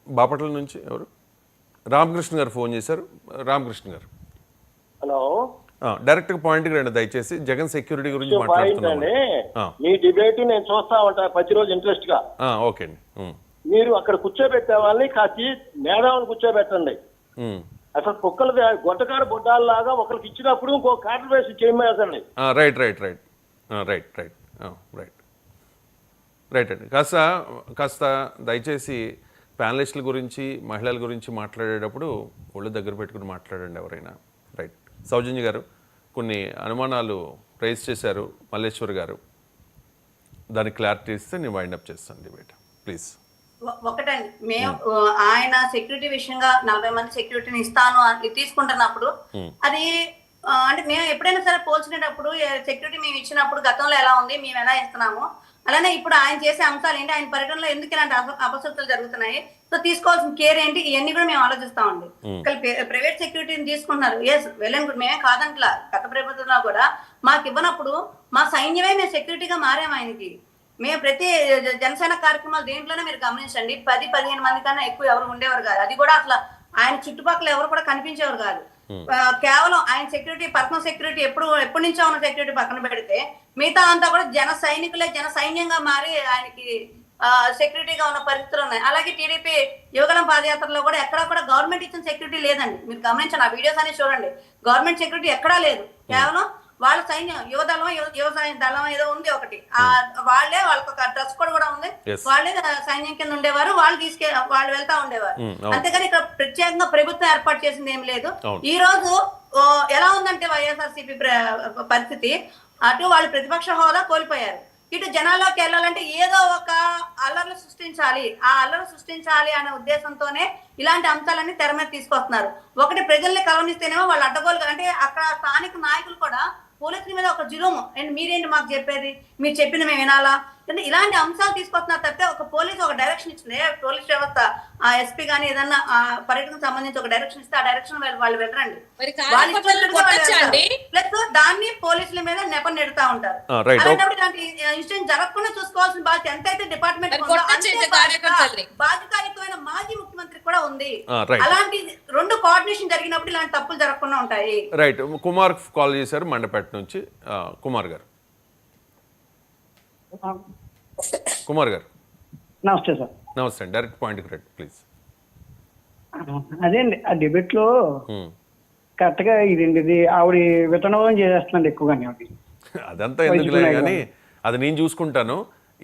బాపట్ల నుంచి ఎవరు? రామకృష్ణ గారు ఫోన్ చేశారు. రామకృష్ణ గారు, హలో. డైరెక్ట్ పాయింట్కి రండి దయచేసి. జగన్ సెక్యూరిటీ గురించి మాట్లాడుతున్నాం. మీ డిబేట్ నేను చూస్తా ఉంటా ప్రతిరోజు ఇంట్రెస్ట్ గా. ఓకే అండి. మీరు అక్కడ కూర్చోబెట్టే వాళ్ళని కాచి మేధావుని కూర్చోబెట్టండి. అసలు కుక్కలు గొట్టకాడ బొడ్డాలలాగా ఒకరికి ఇచ్చినప్పుడు ఇంకో కాటలు వేసి చేయమేసండి. Right right right right right right right అండి. కాస్త దయచేసి ప్యానలిస్టుల గురించి మహిళల గురించి మాట్లాడేటప్పుడు ఒళ్ళు దగ్గర పెట్టుకుని మాట్లాడండి ఎవరైనా. రైట్. సౌజన్య గారు కొన్ని అనుమానాలు రైజ్ చేశారు మల్లేశ్వర్ గారు, దానికి క్లారిటీ ఇస్తే నేను వైండప్ చేస్తాను డిబేట్ ప్లీజ్. ఒకటండి, మేము ఆయన సెక్యూరిటీ విషయంగా 40 మంది సెక్యూరిటీని ఇస్తాను అని తీసుకుంటున్నప్పుడు అది అంటే మేము ఎప్పుడైనా సరే పోల్చుకునేటప్పుడు సెక్యూరిటీ మేము ఇచ్చినప్పుడు గతంలో ఎలా ఉంది, మేము ఎలా ఇస్తున్నాము, అలానే ఇప్పుడు ఆయన చేసే అంశాలు ఏంటి, ఆయన పర్యటనలో ఎందుకు ఇలాంటి అపశృతులు జరుగుతున్నాయి, సో తీసుకోవాల్సిన కేర్ ఏంటి, ఇవన్నీ కూడా మేము ఆలోచిస్తామండి. ప్రైవేట్ సెక్యూరిటీని తీసుకుంటున్నారు, ఎస్ వెల్ అండ్ గుడ్, మేమే కాదంట్లా. గత ప్రభుత్వంలో కూడా మాకు ఇవ్వనప్పుడు మా సైన్యమే మేము సెక్యూరిటీగా మారాము ఆయనకి. మేము ప్రతి జనసేన కార్యక్రమాలు దేంట్లోనే మీరు గమనించండి 10-15 మంది కన్నా ఎక్కువ ఎవరు ఉండేవారు కాదు. అది కూడా అసలు ఆయన చుట్టుపక్కల ఎవరు కూడా కనిపించేవారు కాదు. కేవలం ఆయన సెక్యూరిటీ, పర్సనల్ సెక్యూరిటీ ఎప్పటి నుంచో ఉన్న సెక్యూరిటీ పక్కన పెడితే మిగతా అంతా కూడా జన సైనికులే జన సైన్యంగా మారి ఆయనకి సెక్యూరిటీగా ఉన్న పరిస్థితులు ఉన్నాయి. అలాగే టీడీపీ యువగలం పాదయాత్రలో కూడా ఎక్కడా కూడా గవర్నమెంట్ ఇచ్చిన సెక్యూరిటీ లేదండి. మీరు గమనించండి, ఆ వీడియోస్ అన్ని చూడండి. గవర్నమెంట్ సెక్యూరిటీ ఎక్కడా లేదు, కేవలం వాళ్ళ సైన్యం యువదళం యువసాయ దళం ఏదో ఉంది ఒకటి, వాళ్ళే వాళ్ళకి ఒక డ్రెస్ కోడ్ కూడా ఉంది, వాళ్ళే సైన్యం కింద ఉండేవారు, వాళ్ళు వెళ్తా ఉండేవారు. అంతేగాని ఇక్కడ ప్రత్యేకంగా ప్రభుత్వం ఏర్పాటు చేసింది ఏం లేదు. ఈ రోజు ఎలా ఉందంటే వైఎస్ఆర్సీపీ పరిస్థితి, అటు వాళ్ళు ప్రతిపక్ష హోదా కోల్పోయారు, ఇటు జనాల్లోకి వెళ్ళాలంటే ఏదో ఒక అల్లర్లు సృష్టించాలి, ఆ అల్లర్లు సృష్టించాలి అనే ఉద్దేశంతోనే ఇలాంటి అంశాలన్నీ తెర మీద తీసుకొస్తున్నారు. ఒకటి ప్రజల్ని కలవనిస్తేనేమో వాళ్ళు అడ్డగోలుగా, అంటే అక్కడ స్థానిక నాయకులు కూడా పోలీసుల మీద ఒక జులుము, అండ్ మీరేంటి మాకు చెప్పేది, మీరు చెప్పిన మేము వినాలా, ఇలాంటి అంశాలు తీసుకొస్తున్నారు తప్పితే ఒక పోలీసు ఒక డైరెక్షన్ ఇచ్చింది, పోలీస్ వ్యవస్థ ఆ ఎస్పీ గానీ ఏదన్నా పర్యటనకు సంబంధించి ఒక డైరెక్షన్ ఇస్తే ఆ డైరెక్షన్ వాళ్ళు వెళ్ళరండి. ప్లస్ దాన్ని పోలీసుల మీద నెపం నెడుతా ఉంటారు. అలాంటప్పుడు ఇలాంటి ఇన్సిడెంట్ జరగకుండా చూసుకోవాల్సిన బాధ్యత ఎంతైతే డిపార్ట్మెంట్ బాధ్యతాయుతమైన మాజీ ముఖ్యమంత్రి కూడా ఉంది. అలాంటి రెండు కోఆర్డినేషన్ జరిగినప్పుడు ఇలాంటి తప్పులు జరగకుండా ఉంటాయి. రైట్. కుమార్ కాల్ చేశారు మండపేట నుంచి. కుమార్ గారు. కుమార్ గారు నమస్తే సార్. నమస్తే అండి. డైరెక్ట్ పాయింట్కి రండి ప్లీజ్. అదే అండి, ఆ డిబేట్ లో కరెక్ట్ గా ఇది ఆవిడ విత్తనవాదం చేసేస్తుందండి ఎక్కువగానే. అదంతా ఎందుకులే కానీ అది నేను చూసుకుంటాను.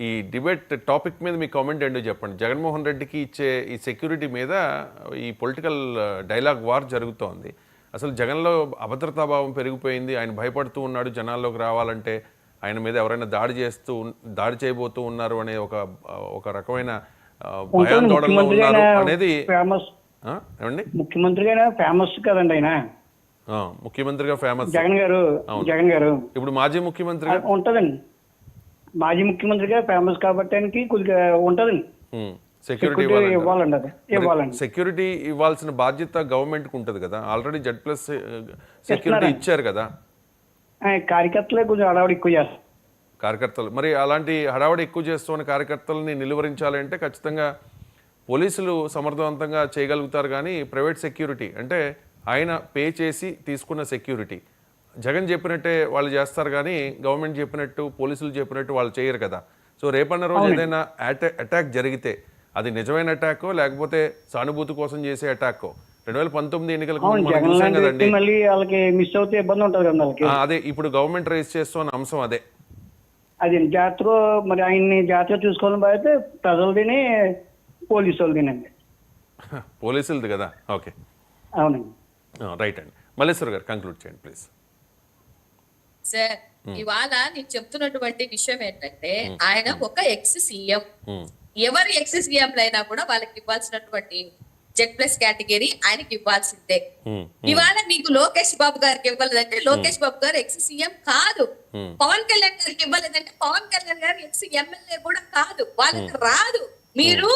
ఈ డిబేట్ టాపిక్ మీద మీ కామెంట్ ఏంటో చెప్పండి. జగన్మోహన్ రెడ్డికి ఇచ్చే ఈ సెక్యూరిటీ మీద ఈ పొలిటికల్ డైలాగ్ వార్ జరుగుతోంది. అసలు జగన్లో అభద్రతాభావం పెరిగిపోయింది, ఆయన భయపడుతూ ఉన్నాడు జనాల్లోకి రావాలంటే, ఆయన మీద ఎవరైనా దాడి చేయబోతూ ఉన్నారు అనే ఒక రకమైన భయాందోళనలో ఉన్నారు అనేది. ఏమండి, ముఖ్యమంత్రిగా ఫేమస్ కదండి ఆయన. ముఖ్యమంత్రిగా ఫేమస్ జగన్ గారు ఇప్పుడు మాజీ ముఖ్యమంత్రిగా ఉంటదండి. మాజీ ముఖ్యమంత్రిగా ఫేమస్ కాబట్టి ఆయనకి కొద్దిగా ఉంటదండి. సెక్యూరిటీ ఇవ్వాలండి. సెక్యూరిటీ ఇవ్వాల్సిన బాధ్యత గవర్నమెంట్కి ఉంటుంది కదా. ఆల్రెడీ Z+ సెక్యూరిటీ ఇచ్చారు కదా. కార్యకర్తలే కొంచెం హడావుడి ఎక్కువ చేస్తారు. కార్యకర్తలు మరి అలాంటి హడావుడి ఎక్కువ చేస్తున్న కార్యకర్తలని నిలువరించాలంటే ఖచ్చితంగా పోలీసులు సమర్థవంతంగా చేయగలుగుతారు. కానీ ప్రైవేట్ సెక్యూరిటీ అంటే ఆయన పే చేసి తీసుకున్న సెక్యూరిటీ జగన్ చెప్పినట్టే వాళ్ళు చేస్తారు, కానీ గవర్నమెంట్ చెప్పినట్టు పోలీసులు చెప్పినట్టు వాళ్ళు చేయరు కదా. సో రేపన్న రోజు ఏదైనా అటాక్ జరిగితే అది నిజమైన అటాకో లేకపోతే సానుభూతి కోసం చేసే అటాకో 2019 ఎన్నికలకు మనం చూసాం కదండి. అదే ఇప్పుడు గవర్నమెంట్ రైజ్ చేస్తున్న అంశం అదే. అది జాగ్రత్తగా మరి ఆయన్ని జాగ్రత్తగా చూసుకోవాలని బాధ్యత ప్రజలదిని పోలీసు వాళ్ళదినండి. పోలీసులది కదా. ఓకే, అవునండి. రైట్ అండి. మల్లేశ్వర్ గారు కంక్లూడ్ చేయండి ప్లీజ్. సార్, ఇవాళ నేను చెప్తున్నటువంటి విషయం ఏంటంటే ఆయన ఒక ఎక్స్ సీఎం. ఎవరు ఎక్స్ సీఎంలైనా కూడా వాళ్ళకి ఇవ్వాల్సినటువంటి Z+ కేటగిరీ ఆయనకి ఇవ్వాల్సిందే. ఇవాళ మీకు లోకేష్ బాబు గారికి ఇవ్వలేదంటే లోకేష్ బాబు గారు ఎక్స్ సీఎం కాదు. పవన్ కళ్యాణ్ గారికి ఇవ్వలేదంటే పవన్ కళ్యాణ్ గారు ఎక్స్ ఎమ్మెల్యే కూడా కాదు. వాళ్ళకి రాదు. మీరు